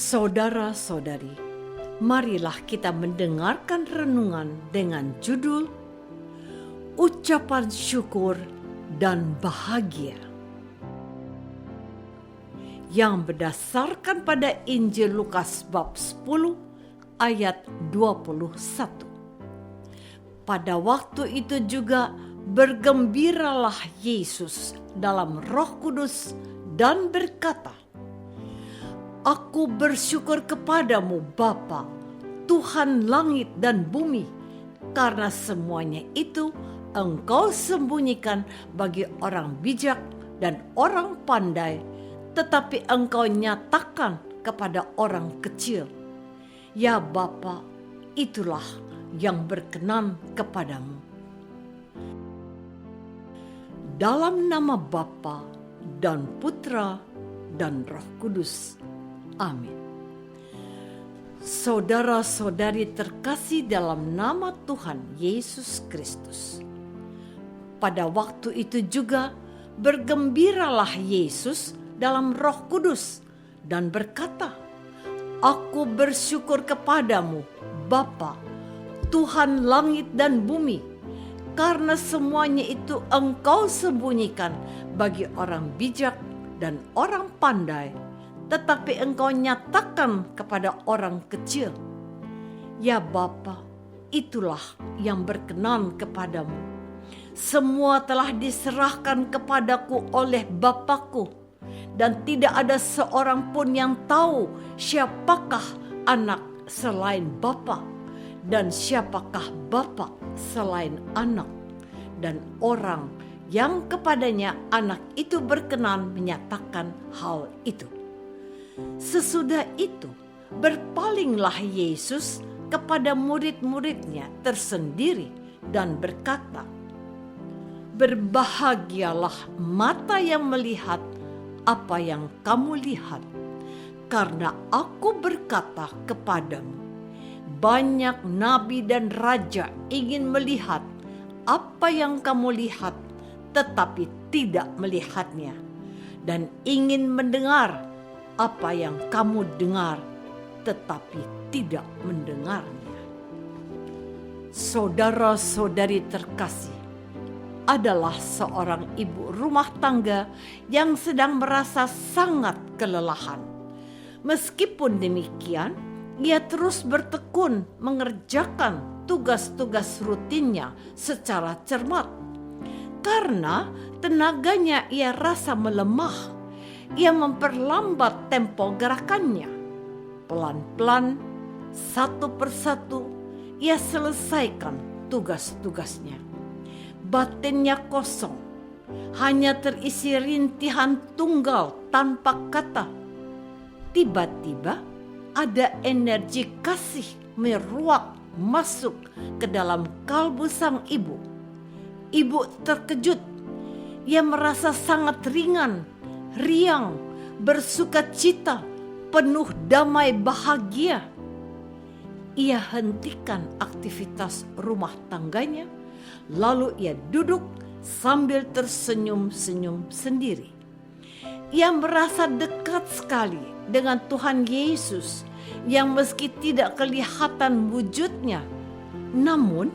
Saudara-saudari, marilah kita mendengarkan renungan dengan judul Ucapan Syukur dan Bahagia, yang berdasarkan pada Injil Lukas bab 10 ayat 21. Pada waktu itu juga bergembiralah Yesus dalam Roh Kudus dan berkata, "Aku bersyukur kepadamu Bapa, Tuhan langit dan bumi, karena semuanya itu Engkau sembunyikan bagi orang bijak dan orang pandai, tetapi Engkau nyatakan kepada orang kecil. Ya Bapa, itulah yang berkenan kepadamu." Dalam nama Bapa dan Putra dan Roh Kudus. Amin. Saudara-saudari terkasih dalam nama Tuhan Yesus Kristus. Pada waktu itu juga bergembiralah Yesus dalam Roh Kudus dan berkata, "Aku bersyukur kepadamu Bapa, Tuhan langit dan bumi, karena semuanya itu Engkau sembunyikan bagi orang bijak dan orang pandai, tetapi Engkau nyatakan kepada orang kecil. Ya Bapa, itulah yang berkenan kepadamu. Semua telah diserahkan kepadaku oleh Bapa-Ku, dan tidak ada seorang pun yang tahu siapakah anak selain Bapa, dan siapakah Bapa selain anak, dan orang yang kepadanya anak itu berkenan menyatakan hal itu." Sesudah itu, berpalinglah Yesus kepada murid-muridnya tersendiri dan berkata, "Berbahagialah mata yang melihat apa yang kamu lihat, karena aku berkata kepadamu, banyak nabi dan raja ingin melihat apa yang kamu lihat, tetapi tidak melihatnya, dan ingin mendengar apa yang kamu dengar, tetapi tidak mendengarnya." Saudara-saudari terkasih, adalah seorang ibu rumah tangga yang sedang merasa sangat kelelahan. Meskipun demikian, ia terus bertekun mengerjakan tugas-tugas rutinnya secara cermat. Karena tenaganya ia rasa melemah, ia memperlambat tempo gerakannya. Pelan-pelan, satu persatu, ia selesaikan tugas-tugasnya. Batinnya kosong, hanya terisi rintihan tunggal tanpa kata. Tiba-tiba ada energi kasih meruak masuk ke dalam kalbu sang ibu. Ibu terkejut, ia merasa sangat ringan, riang, bersukacita, penuh damai bahagia. Ia hentikan aktivitas rumah tangganya, lalu ia duduk sambil tersenyum-senyum sendiri. Ia merasa dekat sekali dengan Tuhan Yesus yang meski tidak kelihatan wujudnya, namun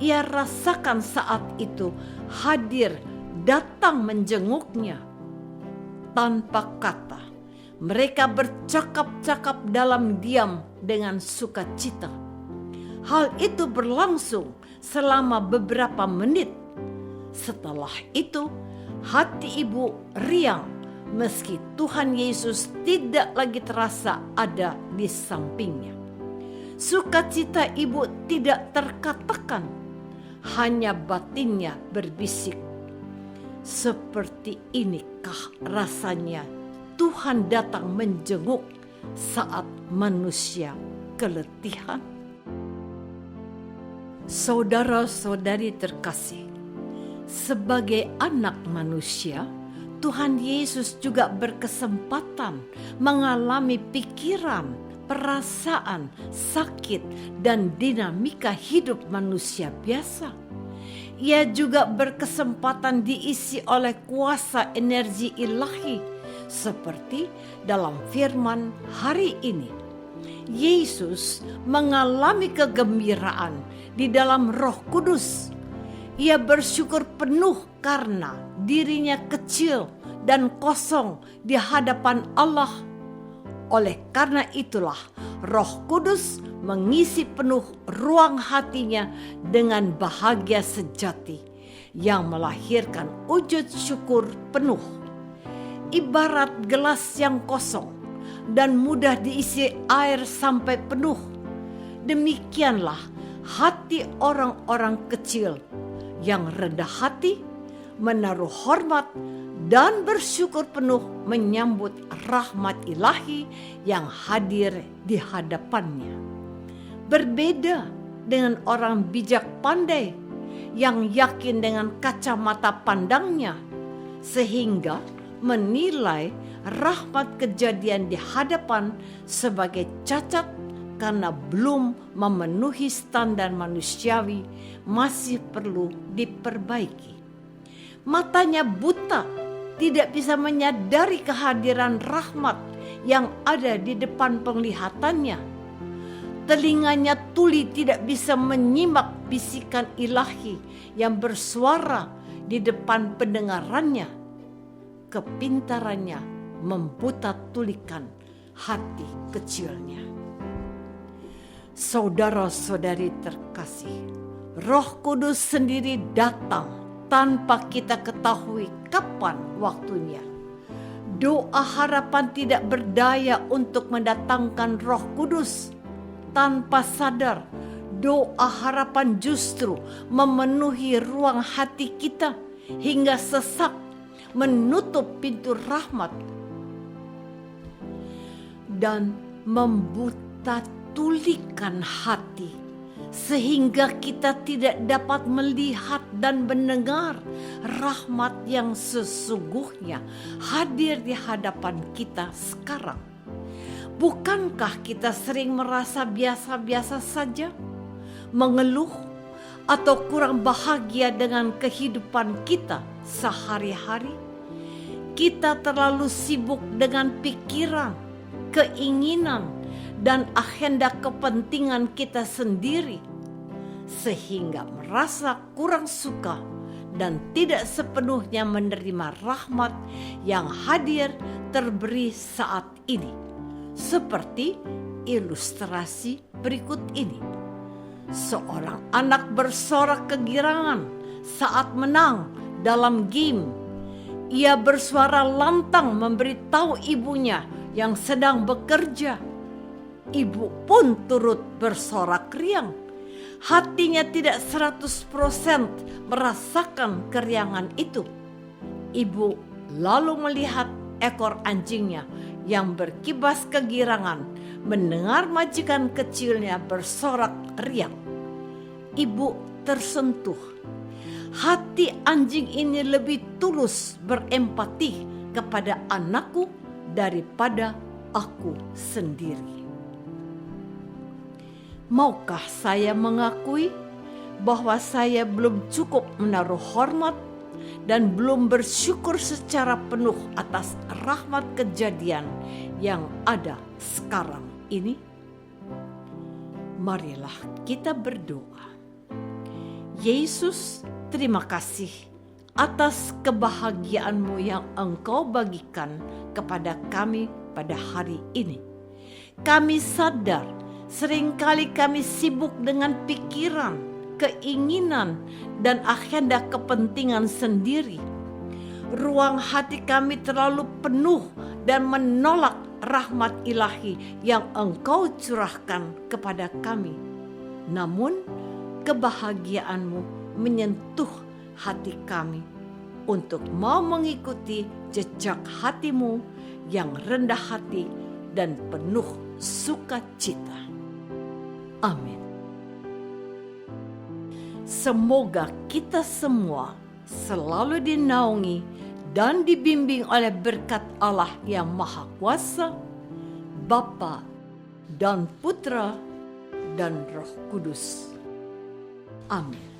ia rasakan saat itu hadir datang menjenguknya. Tanpa kata, mereka bercakap-cakap dalam diam dengan sukacita. Hal itu berlangsung selama beberapa menit. Setelah itu, hati ibu riang meski Tuhan Yesus tidak lagi terasa ada di sampingnya. Sukacita ibu tidak terkatakan, hanya batinnya berbisik, "Seperti inikah rasanya Tuhan datang menjenguk saat manusia keletihan?" Saudara-saudari terkasih, sebagai anak manusia, Tuhan Yesus juga berkesempatan mengalami pikiran, perasaan, sakit, dan dinamika hidup manusia biasa. Ia juga berkesempatan diisi oleh kuasa energi ilahi Seperti dalam firman hari ini, Yesus mengalami kegembiraan di dalam Roh Kudus. Ia bersyukur penuh karena dirinya kecil dan kosong di hadapan Allah. Oleh karena itulah Roh Kudus mengisi penuh ruang hatinya dengan bahagia sejati yang melahirkan wujud syukur penuh. Ibarat gelas yang kosong dan mudah diisi air sampai penuh, demikianlah hati orang-orang kecil yang rendah hati, menaruh hormat dan bersyukur penuh menyambut rahmat ilahi yang hadir di hadapannya. Berbeda dengan orang bijak pandai yang yakin dengan kacamata pandangnya, sehingga menilai rahmat kejadian di hadapan sebagai cacat karena belum memenuhi standar manusiawi, masih perlu diperbaiki. Matanya buta, tidak bisa menyadari kehadiran rahmat yang ada di depan penglihatannya. Telinganya tuli, tidak bisa menyimak bisikan ilahi yang bersuara di depan pendengarannya. Kepintarannya membuta tulikan hati kecilnya. Saudara-saudari terkasih, Roh Kudus sendiri datang tanpa kita ketahui kapan waktunya. Doa harapan tidak berdaya untuk mendatangkan Roh Kudus. Tanpa sadar, doa harapan justru memenuhi ruang hati kita hingga sesak, menutup pintu rahmat dan membuta tulikan hati, sehingga kita tidak dapat melihat dan mendengar rahmat yang sesungguhnya hadir di hadapan kita sekarang. Bukankah kita sering merasa biasa-biasa saja, mengeluh atau kurang bahagia dengan kehidupan kita sehari-hari? Kita terlalu sibuk dengan pikiran, keinginan, dan agenda kepentingan kita sendiri, sehingga merasa kurang suka dan tidak sepenuhnya menerima rahmat yang hadir terberi saat ini. Seperti ilustrasi berikut ini. Seorang anak bersorak kegirangan saat menang dalam game. Ia bersuara lantang memberitahu ibunya yang sedang bekerja. Ibu pun turut bersorak riang. Hatinya tidak 100% merasakan keriangan itu. Ibu lalu melihat ekor anjingnya yang berkibas kegirangan mendengar majikan kecilnya bersorak riang. Ibu tersentuh. Hati anjing ini lebih tulus berempati kepada anakku daripada aku sendiri. Maukah saya mengakui bahwa saya belum cukup menaruh hormat dan belum bersyukur secara penuh atas rahmat kejadian yang ada sekarang ini? Marilah kita berdoa. Yesus, terima kasih atas kebahagiaan-Mu yang Engkau bagikan kepada kami pada hari ini. Kami sadar seringkali kami sibuk dengan pikiran, keinginan, dan agenda kepentingan sendiri. Ruang hati kami terlalu penuh dan menolak rahmat ilahi yang Engkau curahkan kepada kami. Namun, kebahagiaan-Mu menyentuh hati kami untuk mau mengikuti jejak hati-Mu yang rendah hati dan penuh sukacita. Amin. Semoga kita semua selalu dinaungi dan dibimbing oleh berkat Allah yang Maha Kuasa, Bapa dan Putra dan Roh Kudus. Amin.